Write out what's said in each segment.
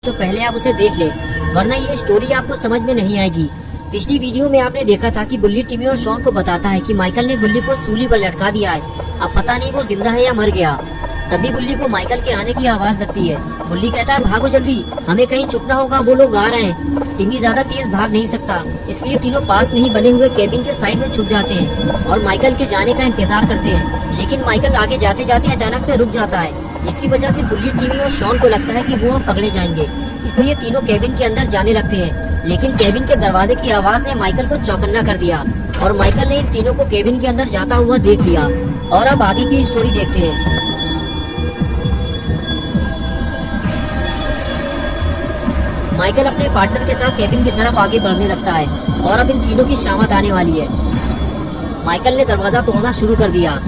तो पहले आप उसे देख ले, वरना ये स्टोरी आपको समझ में नहीं आएगी। पिछली वीडियो में आपने देखा था कि बुल्ली टिमी और शॉन को बताता है कि माइकल ने बुल्ली को सूली पर लटका दिया है। अब पता नहीं वो जिंदा है या मर गया। तभी बुल्ली को माइकल के आने की आवाज लगती है। बुल्ली कहता है भागो जल्दी, हमें कहीं छुपना होगा, वो लोग आ रहे हैं। टिमी ज्यादा तेज भाग नहीं सकता, इसलिए तीनों पास में ही बने हुए केबिन के साइड में छुप जाते हैं और माइकल के जाने का इंतजार करते हैं। लेकिन माइकल आगे जाते जाते अचानक से रुक जाता है, जिसकी वजह से बुल्ली, टिमी और शॉन को लगता है कि वो अब पकड़े जाएंगे। इसलिए तीनों केबिन के अंदर जाने लगते हैं। लेकिन केबिन के दरवाजे की आवाज ने माइकल को चौकन्ना कर दिया और माइकल ने इन तीनों को केबिन के अंदर जाता हुआ देख लिया। और अब आगे की स्टोरी देखते हैं। माइकल अपने पार्टनर के साथ केबिन की तरफ आगे बढ़ने लगता है और अब इन तीनों की शामत आने वाली है। माइकल ने दरवाजा तोड़ना शुरू कर दिया।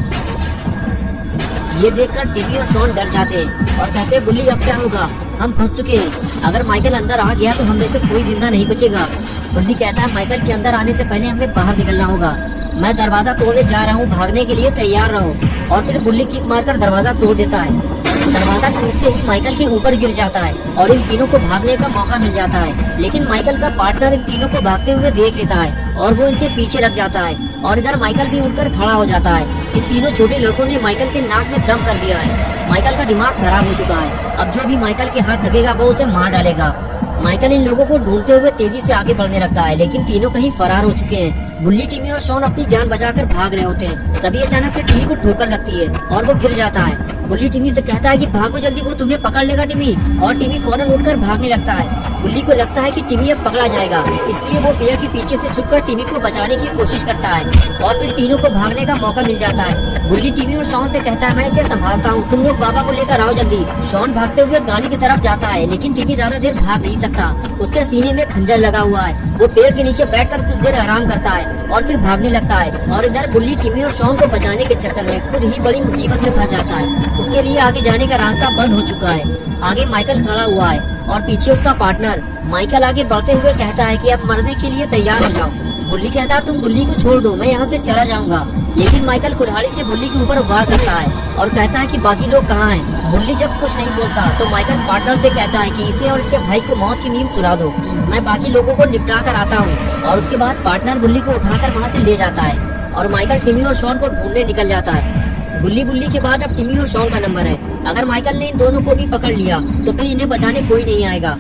ये देखकर टिमी और शॉन डर जाते हैं और कहते हैं बुल्ली अब क्या होगा, हम फंस चुके हैं। अगर माइकल अंदर आ गया तो हम में से कोई जिंदा नहीं बचेगा। बुल्ली कहता है माइकल के अंदर आने से पहले हमें बाहर निकलना होगा। मैं दरवाजा तोड़ने जा रहा हूँ, भागने के लिए तैयार रहो। और फिर बुल्ली किक मारकर दरवाजा तोड़ देता है। दरवाजा टूटते ही माइकल के ऊपर गिर जाता है और इन तीनों को भागने का मौका मिल जाता है। लेकिन माइकल का पार्टनर इन तीनों को भागते हुए देख लेता है और वो इनके पीछे लग जाता है। और इधर माइकल भी उठकर खड़ा हो जाता है। इन तीनों छोटे लड़कों ने माइकल के नाक में दम कर दिया है। माइकल का दिमाग खराब हो चुका है। अब जो भी माइकल के हाथ लगेगा वो उसे मार डालेगा। माइकल इन लोगों को ढूंढते हुए तेजी से आगे बढ़ने लगता है, लेकिन तीनों कहीं फरार हो चुके हैं। बुल्ली, टिमी और शॉन अपनी जान बचाकर भाग रहे होते हैं। तभी अचानक से टिमी को ठोकर लगती है और वो गिर जाता है। बुल्ली टिमी से कहता है कि भागो जल्दी, वो तुम्हें पकड़ लेगा टिमी। और टिमी फौरन उठकर भागने लगता है। बुल्ली को लगता है कि टिमी अब पकड़ा जाएगा, इसलिए वो पेड़ के पीछे से छुपकर टिमी को बचाने की कोशिश करता है और फिर तीनों को भागने का मौका मिल जाता है। बुल्ली टिमी और शॉन से कहता है मैं इसे संभालता हूँ, तुम लोग बाबा को लेकर आओ जल्दी। शॉन भागते हुए गाड़ी की तरफ जाता है, लेकिन टिमी ज्यादा देर भाग नहीं सकता। उसके सीने में खंजर लगा हुआ है। वो पेड़ के नीचे बैठकर कुछ देर आराम करता है और फिर भागने लगता है। और इधर बुल्ली, टिमी और शॉन को बचाने के चक्कर में खुद ही बड़ी मुसीबत में फंस जाता है। उसके लिए आगे जाने का रास्ता बंद हो चुका है। आगे माइकल खड़ा हुआ है और पीछे उसका पार्टनर। माइकल आगे बढ़ते हुए कहता है कि अब मरने के लिए तैयार हो जाओ। बुल्ली कहता है तुम बुल्ली को छोड़ दो, मैं यहाँ से चला जाऊंगा। लेकिन माइकल कुल्हाड़ी से बुल्ली के ऊपर वार करता है और कहता है कि बाकी लोग कहाँ हैं। बुल्ली जब कुछ नहीं बोलता तो माइकल पार्टनर से कहता है कि इसे और इसके भाई को मौत की नींद सुला दो, मैं बाकी लोगों को निपटा कर आता हूँ। और उसके बाद पार्टनर बुल्ली को उठाकर वहाँ से ले जाता है और माइकल टिमी और शॉन को ढूंढने निकल जाता है। बुल्ली के बाद अब टिमी और शॉन का नंबर है। अगर माइकल ने इन दोनों को भी पकड़ लिया तो फिर इन्हें बचाने कोई नहीं आएगा।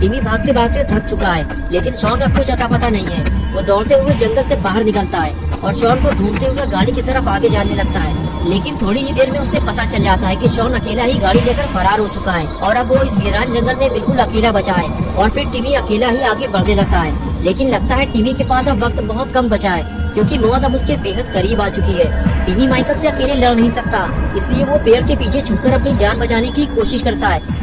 टिमी भागते भागते थक चुका है, लेकिन शॉन का कुछ अता पता नहीं है। वो दौड़ते हुए जंगल से बाहर निकलता है और शॉन को ढूंढते हुए गाड़ी की तरफ आगे जाने लगता है। लेकिन थोड़ी ही देर में उसे पता चल जाता है कि शॉन अकेला ही गाड़ी लेकर फरार हो चुका है और अब वो इस वीरान जंगल में बिल्कुल अकेला बचा है। और फिर टिमी अकेला ही आगे बढ़ने लगता है। लेकिन लगता है टिमी के पास अब वक्त बहुत कम बचा है, क्योंकि मौत अब उसके बेहद करीब आ चुकी है। टिमी माइकल से अकेले लड़ नहीं सकता, इसलिए वो पेड़ के पीछे छुपकर अपनी जान बचाने की कोशिश करता है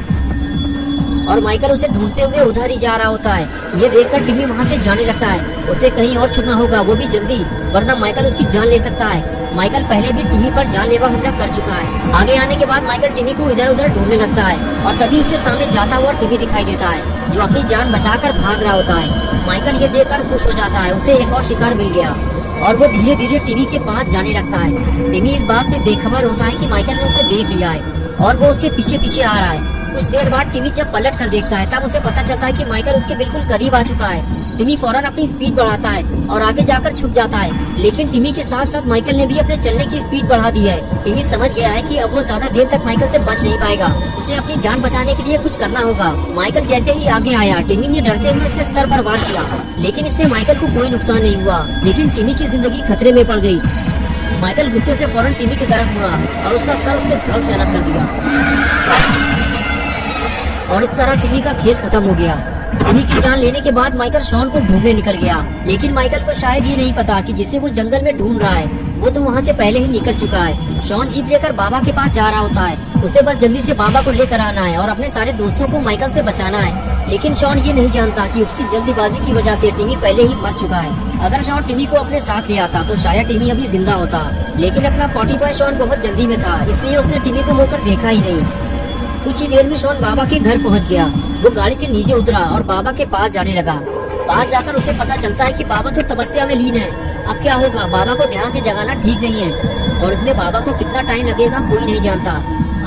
और माइकल उसे ढूंढते हुए उधर ही जा रहा होता है। ये देखकर टिमी वहाँ से जाने लगता है। उसे कहीं और छुपना होगा, वो भी जल्दी, वरना माइकल उसकी जान ले सकता है। माइकल पहले भी टिमी पर जानलेवा हमला कर चुका है। आगे आने के बाद माइकल टिमी को इधर उधर ढूंढने लगता है और तभी उसके सामने जाता हुआ टिमी दिखाई देता है, जो अपनी जान बचाकर भाग रहा होता है। माइकल ये देखकर खुश हो जाता है, उसे एक और शिकार मिल गया और वो धीरे धीरे टिमी के पास जाने लगता है। टिमी इस बात से बेखबर होता है कि माइकल ने उसे देख लिया है और वो उसके पीछे पीछे आ रहा है। कुछ देर बाद टिमी जब पलट कर देखता है तब उसे पता चलता है कि माइकल उसके बिल्कुल करीब आ चुका है। टिमी फौरन अपनी स्पीड बढ़ाता है और आगे जाकर छुप जाता है। लेकिन टिमी के साथ साथ माइकल ने भी अपने चलने की स्पीड बढ़ा दी है। टिमी समझ गया है कि अब वो ज्यादा देर तक माइकल से बच नहीं पाएगा। उसे अपनी जान बचाने के लिए कुछ करना होगा। माइकल जैसे ही आगे आया, टिमी ने डरते हुए उसके सर पर वार किया, लेकिन इससे माइकल को कोई नुकसान नहीं हुआ। लेकिन टिमी की जिंदगी खतरे में पड़ गई। माइकल गुस्से से फौरन टिमी की तरफ मुड़ा और उसका सर उसके धड़ से अलग कर दिया और इस तरह टिमी का खेल खत्म हो गया। टिमी की जान लेने के बाद माइकल शॉन को ढूंढने निकल गया, लेकिन माइकल को शायद ये नहीं पता कि जिसे वो जंगल में ढूंढ रहा है वो तो वहाँ से पहले ही निकल चुका है। शॉन जीप लेकर बाबा के पास जा रहा होता है। उसे बस जल्दी से बाबा को लेकर आना है और अपने सारे दोस्तों को माइकल से बचाना है। लेकिन शॉन ये नहीं जानता कि उसकी जल्दीबाजी की वजह से टिमी पहले ही मर चुका है। अगर शॉन टिमी को अपने साथ ले आता तो शायद टिमी अभी जिंदा होता, लेकिन अपना पॉटी बॉय शॉन बहुत जल्दी में था, इसलिए उसने टिमी को मुड़कर देखा ही नहीं। कुछ ही देर में शॉन बाबा के घर पहुंच गया। वो गाड़ी से नीचे उतरा और बाबा के पास जाने लगा। पास जाकर उसे पता चलता है कि बाबा तो तपस्या में लीन है। अब क्या होगा, बाबा को ध्यान से जगाना ठीक नहीं है और उसमें बाबा को कितना टाइम लगेगा कोई नहीं जानता।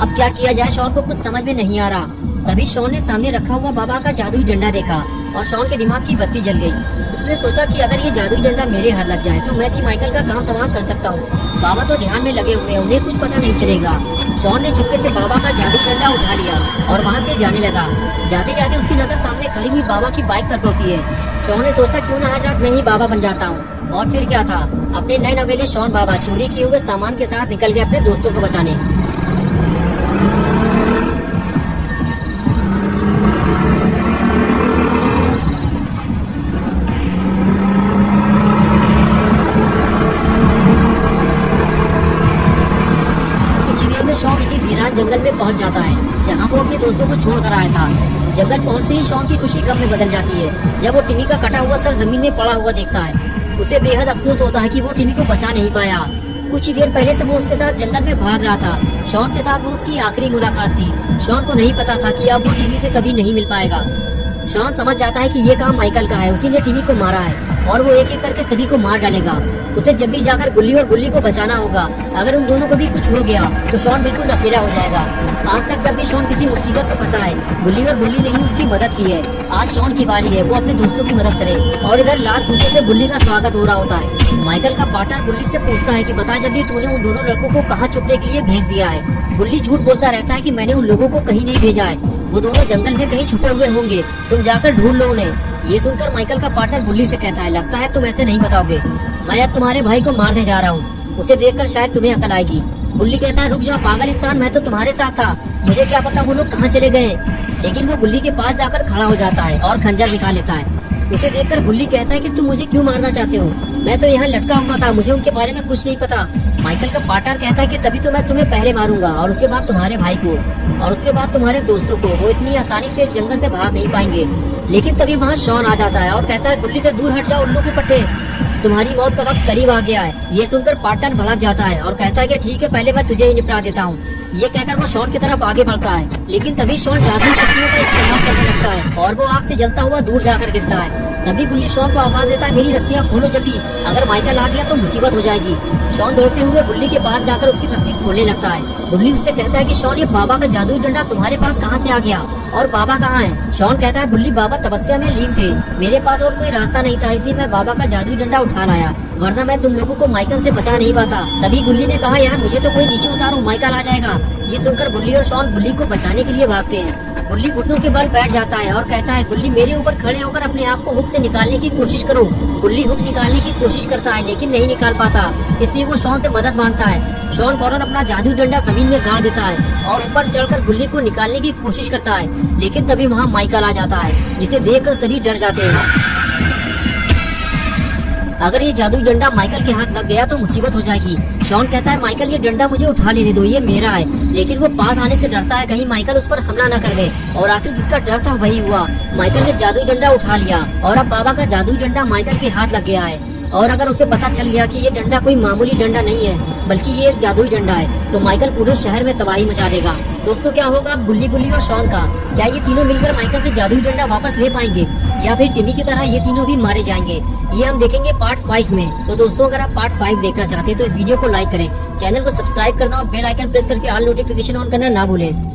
अब क्या किया जाए, शॉन को कुछ समझ में नहीं आ रहा। तभी शॉन ने सामने रखा हुआ बाबा का जादुई डंडा देखा और शॉन के दिमाग की बत्ती जल गई। उसने सोचा कि अगर ये जादुई डंडा मेरे हाथ लग जाए तो मैं भी माइकल का काम तमाम कर सकता हूँ। बाबा तो ध्यान में लगे हुए हैं, उन्हें कुछ पता नहीं चलेगा। शॉन ने चुपके से बाबा का जादुई डंडा उठा लिया और वहाँ से जाने लगा। जाते जाते उसकी नजर सामने खड़ी हुई बाबा की बाइक पर पड़ती है। शॉन ने सोचा क्यों ना आज रात मैं ही बाबा बन जाता हूँ। और फिर क्या था, अपने नए नवेले शॉन बाबा चोरी किए हुए सामान के साथ निकल गए अपने दोस्तों को बचाने। शॉन उसी वीरान जंगल में पहुंच जाता है जहां वो अपने दोस्तों को छोड़कर आया था। जंगल पहुंचते ही शॉन की खुशी गम में बदल जाती है जब वो टिमी का कटा हुआ सर जमीन में पड़ा हुआ देखता है। उसे बेहद अफसोस होता है कि वो टिमी को बचा नहीं पाया। कुछ ही देर पहले तो वो उसके साथ जंगल में भाग रहा था। शॉन के साथ वो उसकी आखिरी मुलाकात थी। शॉन को नहीं पता था कि अब वो टिमी से कभी नहीं मिल पाएगा। शॉन समझ जाता है कि ये काम माइकल का है, उसी ने टिमी को मारा है और वो एक एक करके सभी को मार डालेगा। उसे जल्दी जाकर गुल्ली और गुल्ली को बचाना होगा। अगर उन दोनों को भी कुछ हो गया तो शॉन बिल्कुल अकेला हो जाएगा। आज तक जब भी शॉन किसी मुसीबत में फंसा है, गुल्ली और गुल्ली ने ही उसकी मदद की है। आज शॉन की बारी है, वो अपने दोस्तों की मदद करे। और इधर लाल खुशी से गुल्ली का स्वागत हो रहा होता है। माइकल का पार्टनर गुल्ली से पूछता है कि बता जल्दी, तूने उन दोनों लड़कों को कहाँ छुपने के लिए भेज दिया है। गुल्ली झूठ बोलता रहता है कि मैंने उन लोगों को कहीं नहीं भेजा है, वो दोनों जंगल में कहीं छुपे हुए होंगे, तुम जाकर ढूंढ लो उन्हें। ये सुनकर माइकल का पार्टनर गुल्ली से कहता है, लगता है तुम ऐसे नहीं बताओगे, मैं अब तुम्हारे भाई को मारने जा रहा हूँ, उसे देखकर शायद तुम्हें अकल आएगी। गुल्ली कहता है, रुक जाओ पागल इंसान, मैं तो तुम्हारे साथ था, मुझे क्या पता वो लोग कहाँ चले गए। लेकिन वो गुल्ली के पास जाकर खड़ा हो जाता है और खंजर निकाल लेता है। उसे देखकर गुल्ली कहता है कि तुम मुझे क्यों मारना चाहते हो, मैं तो यहाँ लटका हुआ था, मुझे उनके बारे में कुछ नहीं पता। माइकल का पार्टनर कहता है कि तभी तो मैं तुम्हें पहले मारूंगा और उसके बाद तुम्हारे भाई को और उसके बाद तुम्हारे दोस्तों को। वो इतनी आसानी से इस जंगल से भाग नहीं पाएंगे। लेकिन तभी वहाँ शॉन आ जाता है और कहता है, गुल्ली से दूर हट जाओ उल्लू के पट्टे, तुम्हारी मौत का वक्त करीब आ गया है। ये सुनकर पार्टनर भड़क जाता है और कहता है कि ठीक है, पहले मैं तुझे ही निपटा देता हूँ। ये कहकर वो शॉन की तरफ आगे बढ़ता है, लेकिन तभी शॉन जादुई शक्तियों का इस्तेमाल करने लगता है और वो आग से जलता हुआ दूर जाकर गिरता है। तभी गुल्ली शॉन को आवाज देता है, मेरी रस्सियाँ खोलो जल्दी, अगर माइकल आ गया तो मुसीबत हो जाएगी। शॉन दौड़ते हुए गुल्ली के पास जाकर उसकी रस्सी खोलने लगता है। गुल्ली उससे कहता है कि शॉन, ये बाबा का जादुई डंडा तुम्हारे पास कहाँ से आ गया और बाबा कहाँ है। शॉन कहता है, गुल्ली बाबा तपस्या में लीन थे, मेरे पास और कोई रास्ता नहीं था, इसलिए मैं बाबा का जादुई डंडा उठा लाया, वरना मैं तुम लोगों को माइकल से बचा नहीं पाता। तभी गुल्ली ने कहा, यार मुझे तो कोई नीचे उतारो, माइकल आ जाएगा। ये सुनकर गुल्ली और शॉन गुल्ली को बचाने के लिए भागते हैं। गुल्ली घुटनों के बल बैठ जाता है और कहता है, गुल्ली मेरे ऊपर खड़े होकर अपने आप को हुक से निकालने की कोशिश करो। गुल्ली हुक निकालने की कोशिश करता है लेकिन नहीं निकाल पाता, इसलिए वो शॉन से मदद मांगता है। शॉन फौरन अपना जादुई डंडा जमीन में गाड़ देता है और ऊपर चढ़कर गुल्ली को निकालने की कोशिश करता है। लेकिन तभी वहाँ माइकल आ जाता है, जिसे देखकर सभी डर जाते हैं। अगर ये जादुई डंडा माइकल के हाथ लग गया तो मुसीबत हो जाएगी। शॉन कहता है, माइकल ये डंडा मुझे उठा लेने दो, ये मेरा है। लेकिन वो पास आने से डरता है कहीं माइकल उस पर हमला न कर दे। और आखिर जिसका डर था वही हुआ, माइकल ने जादुई डंडा उठा लिया और अब बाबा का जादुई डंडा माइकल के हाथ लग गया है। और अगर उसे पता चल गया कि ये डंडा कोई मामूली डंडा नहीं है बल्कि ये एक जादुई डंडा है, तो माइकल पूरे शहर में तबाही मचा देगा। दोस्तों, क्या होगा अब गुल्ली गुल्ली और शॉन का? क्या ये तीनों मिलकर माइकल से जादुई डंडा वापस ले पाएंगे या फिर टिमी की तरह ये तीनों भी मारे जाएंगे? ये हम देखेंगे पार्ट 5 में। तो दोस्तों, अगर आप पार्ट 5 देखना चाहते हैं तो इस वीडियो को लाइक करें, चैनल को सब्सक्राइब करना और बेल आइकन प्रेस करके ऑल नोटिफिकेशन ऑन करना ना भूलें।